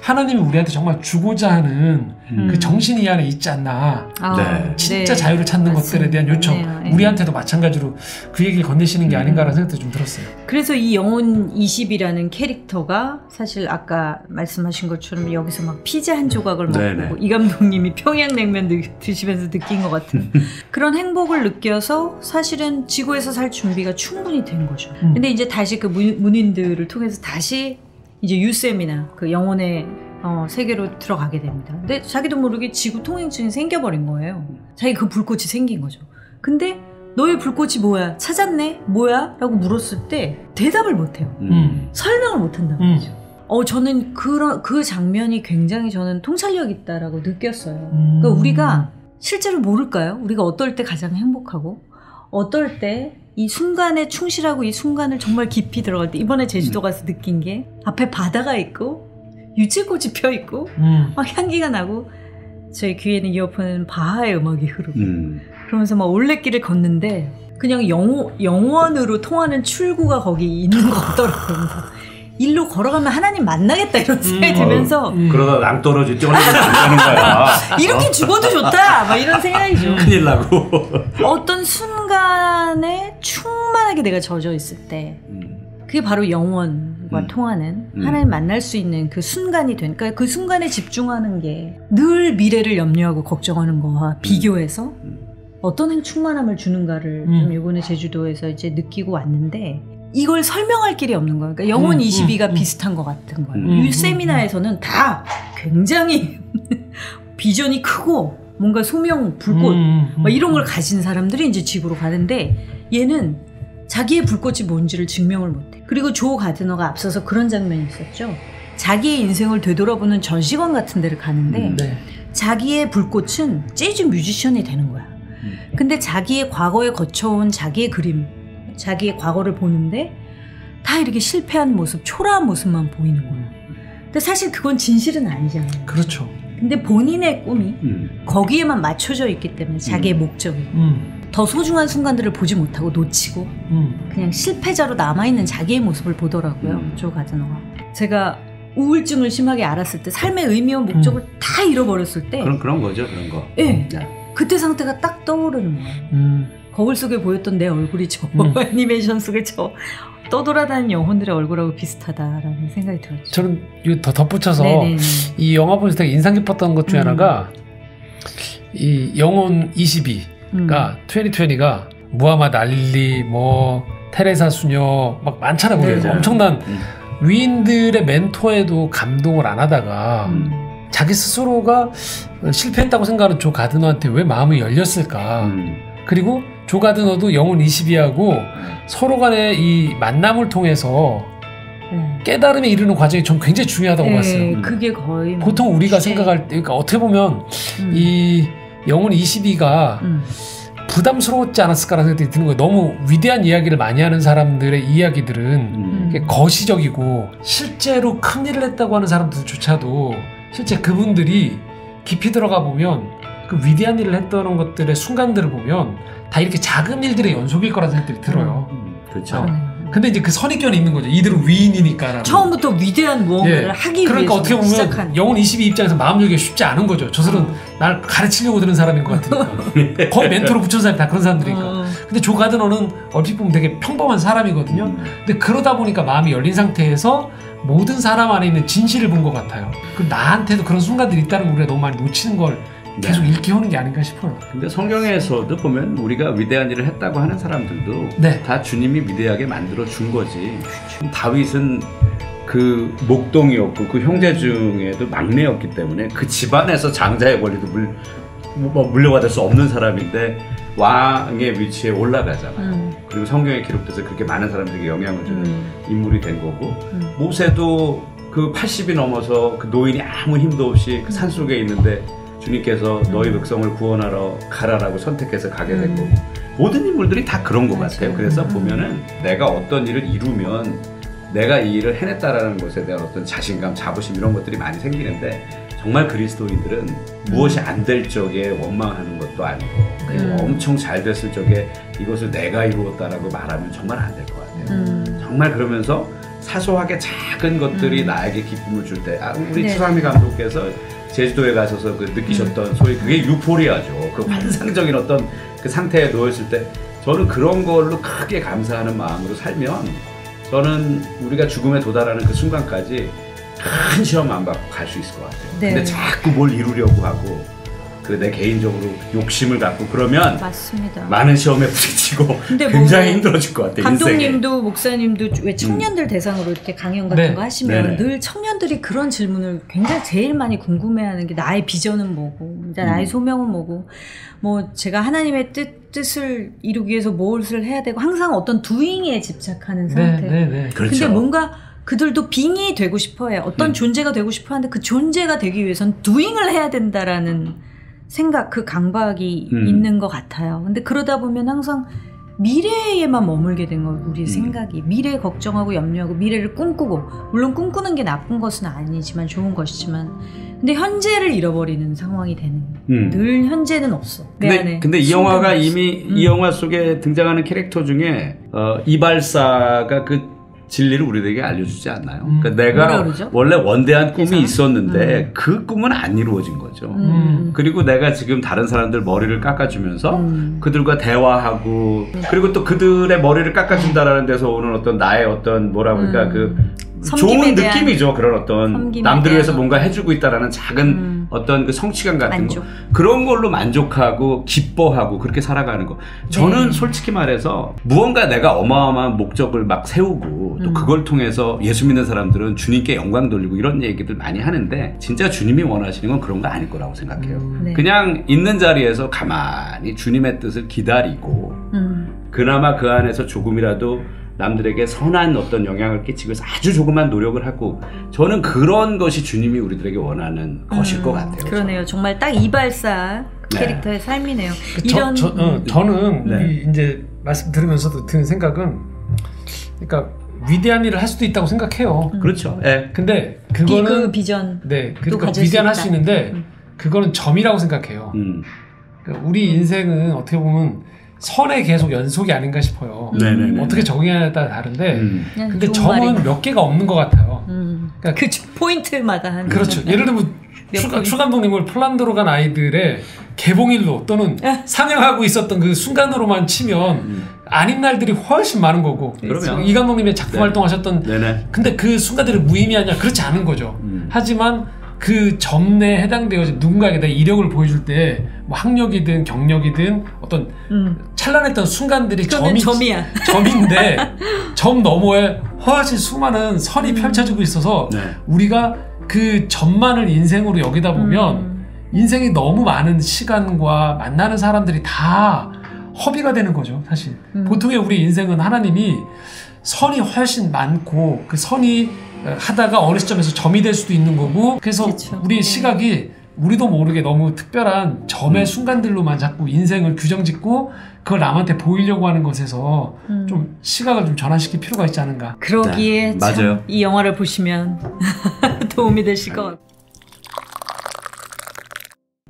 하나님이 우리한테 정말 주고자 하는 그 정신이 이 안에 있지 않나. 네. 진짜 자유를 찾는 것들에 대한 요청. 네. 우리한테도 마찬가지로 그 얘기를 건네시는 게 아닌가라는 생각도 좀 들었어요. 그래서 이 영혼 20이라는 캐릭터가 사실 아까 말씀하신 것처럼 여기서 막 피자 한 조각을 먹고 이 감독님이 평양냉면 드시면서 느낀 것 같은 그런 행복을 느껴서 사실은 지구에서 살 준비가 충분히 된 거죠. 근데 이제 다시 그 문인들을 통해서 다시 이제 유쌤이나 그 영혼의 세계로 들어가게 됩니다. 근데 자기도 모르게 지구 통행증이 생겨버린 거예요. 자기 그 불꽃이 생긴 거죠. 근데 너의 불꽃이 뭐야? 찾았네? 뭐야? 라고 물었을 때 대답을 못해요. 설명을 못한다는 거죠. 저는 그 장면이 굉장히 저는 통찰력 있다라고 느꼈어요. 그러니까 우리가 실제로 모를까요? 우리가 어떨 때 가장 행복하고 어떨 때 이 순간에 충실하고 이 순간을 정말 깊이 들어갈 때 이번에 제주도 가서 느낀 게 앞에 바다가 있고 유채꽃이 펴있고 막 향기가 나고 저희 귀에는 이어폰에는 바하의 음악이 흐르고 그러면서 막 올레길을 걷는데 그냥 영원으로 통하는 출구가 거기 있는 것 같더라고요. 일로 걸어가면 하나님 만나겠다 이런 생각이 들면서 그러다 낭떠러지 쩌리면 안 되는 거야. 이렇게 죽어도 좋다 막 이런 생각이죠. 큰일 나고 어떤 순간에 충만하게 내가 젖어 있을 때 그게 바로 영원과 통하는 하나님 만날 수 있는 그 순간이 되니까 그 순간에 집중하는 게 늘 미래를 염려하고 걱정하는 거와 비교해서 어떤 충만함을 주는가를 좀 이번에 제주도에서 이제 느끼고 왔는데 이걸 설명할 길이 없는 거예요. 그러니까 영혼 22가 비슷한 것 같은 거예요. 이 세미나에서는 다 굉장히 비전이 크고 뭔가 소명, 불꽃 막 이런 걸 가진 사람들이 이제 지구로 가는데 얘는 자기의 불꽃이 뭔지를 증명을 못해. 그리고 조 가드너가 앞서서 그런 장면이 있었죠. 자기의 인생을 되돌아보는 전시관 같은 데를 가는데 자기의 불꽃은 재즈 뮤지션이 되는 거야. 근데 자기의 과거에 거쳐온 자기의 그림 자기의 과거를 보는데 다 이렇게 실패한 모습, 초라한 모습만 보이는 거예요. 근데 사실 그건 진실은 아니잖아요. 그렇죠. 근데 본인의 꿈이 거기에만 맞춰져 있기 때문에 자기의 목적이 더 소중한 순간들을 보지 못하고 놓치고 그냥 실패자로 남아있는 자기의 모습을 보더라고요. 조 가드너가. 제가 우울증을 심하게 앓았을 때 삶의 의미와 목적을 다 잃어버렸을 때 그런 거죠. 그런 거. 네. 그때 상태가 딱 떠오르는 거예요. 거울 속에 보였던 내 얼굴이 저 애니메이션 속에 저 떠돌아다니는 영혼들의 얼굴하고 비슷하다라는 생각이 들었죠. 저는 이거 더 덧붙여서 이 영화 보면서 되게 인상 깊었던 것 중에 하나가 이 영혼 22가 2020가 무하마드 알리 뭐 테레사 수녀 막 많잖아요. 엄청난 위인들의 멘토에도 감동을 안 하다가 자기 스스로가 실패했다고 생각하는 조 가드너한테 왜 마음이 열렸을까. 그리고 조 가드너도 영혼 22하고 서로 간의 이 만남을 통해서 깨달음에 이르는 과정이 전 굉장히 중요하다고 봤어요. 그게 거의 보통 우리가 생각할 때, 그러니까 어떻게 보면 이 영혼 22가 부담스러웠지 않았을까라는 생각이 드는 거예요. 너무 위대한 이야기를 많이 하는 사람들의 이야기들은 거시적이고 실제로 큰일을 했다고 하는 사람들조차도 실제 그분들이 깊이 들어가 보면 그 위대한 일을 했던 것들의 순간들을 보면 다 이렇게 작은 일들의 연속일 거라는 생각들이 들어요. 그렇죠. 근데 이제 그 선입견이 있는 거죠. 이들은 위인이니까. 처음부터 위대한 무언가를 하기 그러니까 위해서 어떻게 보면 시작한. 영혼 22 입장에서 마음 열기가 쉽지 않은 거죠. 저들은 날 가르치려고 드는 사람인 것 같으니까. 거의 멘토로 붙여준 사람이 다 그런 사람들이니까. 근데 조 가드너는 얼핏 보면 되게 평범한 사람이거든요. 근데 그러다 보니까 마음이 열린 상태에서 모든 사람 안에 있는 진실을 본 것 같아요. 그럼 나한테도 그런 순간들이 있다는 걸 우리가 너무 많이 놓치는 걸 계속 일깨우는 게 아닌가 싶어요. 근데 성경에서도 보면 우리가 위대한 일을 했다고 하는 사람들도 다 주님이 위대하게 만들어 준 거지. 다윗은 그 목동이었고 그 형제 중에도 막내였기 때문에 그 집안에서 장자의 권리도 물려받을 수 없는 사람인데 왕의 위치에 올라가잖아요. 그리고 성경에 기록돼서 그렇게 많은 사람들에게 영향을 주는 인물이 된 거고 모세도 그 80이 넘어서 그 노인이 아무 힘도 없이 그 산속에 있는데 주님께서 너희 백성을 구원하러 가라라고 선택해서 가게 된 거고 모든 인물들이 다 그런 것 같아요. 그래서 보면은 내가 어떤 일을 이루면 내가 이 일을 해냈다라는 것에 대한 어떤 자신감, 자부심 이런 것들이 많이 생기는데 정말 그리스도인들은 무엇이 안 될 적에 원망하는 것도 아니고 엄청 잘 됐을 적에 이것을 내가 이루었다라고 말하면 정말 안 될 것 같아요. 정말 그러면서 사소하게 작은 것들이 나에게 기쁨을 줄 때 우리 추상미 감독께서 제주도에 가셔서 그 느끼셨던 소위 그게 유포리아죠. 그 환상적인 어떤 그 상태에 놓였을 때 저는 그런 걸로 크게 감사하는 마음으로 살면 저는 우리가 죽음에 도달하는 그 순간까지 큰 시험 안 받고 갈 수 있을 것 같아요. 근데 자꾸 뭘 이루려고 하고 내 개인적으로 욕심을 갖고 그러면 맞습니다. 많은 시험에 부딪히고 굉장히 힘들어질 것 같아요. 감독님도 인생에. 목사님도 왜 청년들 대상으로 이렇게 강연 같은 거 하시면 늘 청년들이 그런 질문을 굉장히 제일 많이 궁금해하는 게 나의 비전은 뭐고 나의 소명은 뭐고 뭐 제가 하나님의 뜻을 이루기 위해서 무엇을 해야 되고 항상 어떤 doing에 집착하는 상태. 그렇죠. 근데 뭔가 그들도 빙이 되고 싶어해요. 어떤 존재가 되고 싶어하는데 그 존재가 되기 위해서는 doing을 해야 된다라는 생각, 그 강박이 있는 것 같아요. 근데 그러다 보면 항상 미래에만 머물게 된 거예요. 우리 생각이. 미래 걱정하고 염려하고 미래를 꿈꾸고 물론 꿈꾸는 게 나쁜 것은 아니지만 좋은 것이지만 근데 현재를 잃어버리는 상황이 되는 늘 현재는 없어. 내 안에. 근데 이 영화가 이미 이 영화 속에 등장하는 캐릭터 중에 이발사가 그 진리를 우리에게 알려주지 않나요? 그러니까 내가 원래 원대한 꿈이 있었는데 그 꿈은 안 이루어진 거죠. 그리고 내가 지금 다른 사람들 머리를 깎아주면서 그들과 대화하고 그리고 또 그들의 머리를 깎아준다라는 데서 오는 어떤 나의 어떤 뭐라 그럴까 그 좋은 느낌이죠. 그런 어떤 남들을 위해서 뭔가 해주고 있다라는 작은 어떤 그 성취감 같은 만족. 거 그런 걸로 만족하고 기뻐하고 그렇게 살아가는 거. 저는 솔직히 말해서 무언가 내가 어마어마한 목적을 막 세우고 또 그걸 통해서 예수 믿는 사람들은 주님께 영광 돌리고 이런 얘기들 많이 하는데 진짜 주님이 원하시는 건 그런 거 아닐 거라고 생각해요. 그냥 있는 자리에서 가만히 주님의 뜻을 기다리고 그나마 그 안에서 조금이라도 남들에게 선한 어떤 영향을 끼치고 아주 조그만 노력을 하고 저는 그런 것이 주님이 우리들에게 원하는 것일 것 같아요. 그러네요. 정말 딱 이발사 캐릭터의 삶이네요. 저는 이제 말씀 들으면서도 드는 생각은 그러니까 위대한 일을 할 수도 있다고 생각해요. 그렇죠. 근데 그거는 그 비전 그러니까 위대한 할 수 있는데 그거는 점이라고 생각해요. 그러니까 우리 인생은 어떻게 보면 선의 계속 연속이 아닌가 싶어요. 어떻게 적용하냐에 따라 다른데 근데 점은 몇 개가 없는 것 같아요. 그러니까 그 포인트마다 하는 그렇죠. 예를 들면 추 감독님을 폴란드로 간 아이들의 개봉일로 또는 상영하고 있었던 그 순간으로만 치면 아닌 날들이 훨씬 많은 거고 이 감독님의 작품 활동하셨던 근데 그 순간들이 무의미하냐 그렇지 않은 거죠. 하지만 그 점내에 해당되어서 누군가에게 내 이력을 보여줄 때 뭐 학력이든 경력이든 어떤 찬란했던 순간들이 점인데 점 너머에 훨씬 수많은 선이 펼쳐지고 있어서 우리가 그 점만을 인생으로 여기다 보면 인생이 너무 많은 시간과 만나는 사람들이 다 허비가 되는 거죠. 사실 보통의 우리 인생은 하나님이 선이 훨씬 많고 그 선이 하다가 어느 시점에서 점이 될 수도 있는 거고 그래서 우리의 시각이 우리도 모르게 너무 특별한 점의 순간들로만 자꾸 인생을 규정짓고 그걸 남한테 보이려고 하는 것에서 좀 시각을 좀 전환시킬 필요가 있지 않은가. 그러기에 네, 맞아요. 이 영화를 보시면 도움이 되실 것 같아요.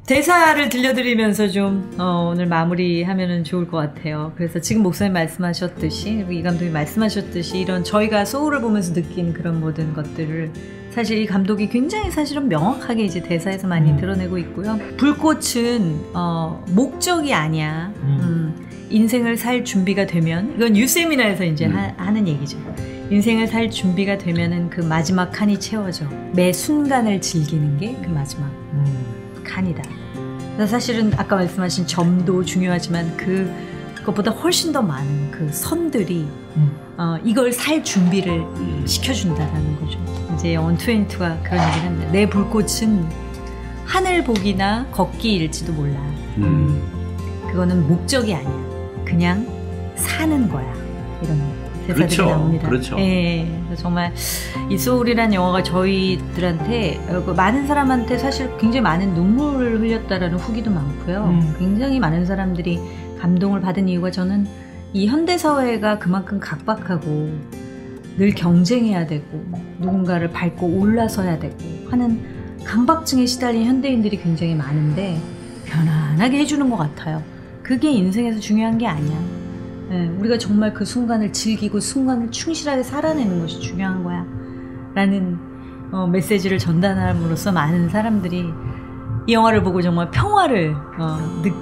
대사를 들려드리면서 좀 오늘 마무리하면 좋을 것 같아요. 그래서 지금 목사님 말씀하셨듯이 그리고 이 감독이 말씀하셨듯이 이런 저희가 소울을 보면서 느낀 그런 모든 것들을 사실 이 감독이 굉장히 사실은 명확하게 이제 대사에서 많이 드러내고 있고요. 불꽃은 목적이 아니야. 인생을 살 준비가 되면 이건 유세미나에서 이제 하는 얘기죠. 인생을 살 준비가 되면은 그 마지막 칸이 채워져. 매 순간을 즐기는 게 그 마지막 칸이다. 그래서 사실은 아까 말씀하신 점도 중요하지만 그것보다 훨씬 더 많은 그 선들이 이걸 살 준비를 시켜준다라는 거죠. 이제 언투앤투가 그런 얘기를 합니다. 내 불꽃은 하늘 보기나 걷기일지도 몰라. 그거는 목적이 아니야. 그냥 사는 거야. 이런 대사들이 그렇죠. 나옵니다. 그렇죠. 예, 정말 이 소울이라는 영화가 저희들한테 많은 사람한테 사실 굉장히 많은 눈물을 흘렸다라는 후기도 많고요. 굉장히 많은 사람들이 감동을 받은 이유가 저는 이 현대사회가 그만큼 각박하고 늘 경쟁해야 되고 누군가를 밟고 올라서야 되고 하는 강박증에 시달린 현대인들이 굉장히 많은데 편안하게 해주는 것 같아요. 그게 인생에서 중요한 게 아니야. 네, 우리가 정말 그 순간을 즐기고 순간을 충실하게 살아내는 것이 중요한 거야 라는 메시지를 전달함으로써 많은 사람들이 이 영화를 보고 정말 평화를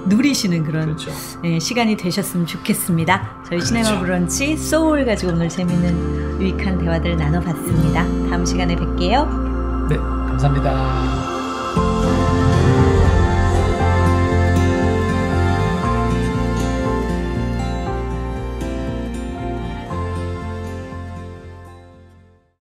누리시는 그런 그렇죠. 시간이 되셨으면 좋겠습니다. 저희 그렇죠. 시네마 브런치 소울 가지고 오늘 재미있는 유익한 대화들을 나눠봤습니다. 다음 시간에 뵐게요. 네, 감사합니다.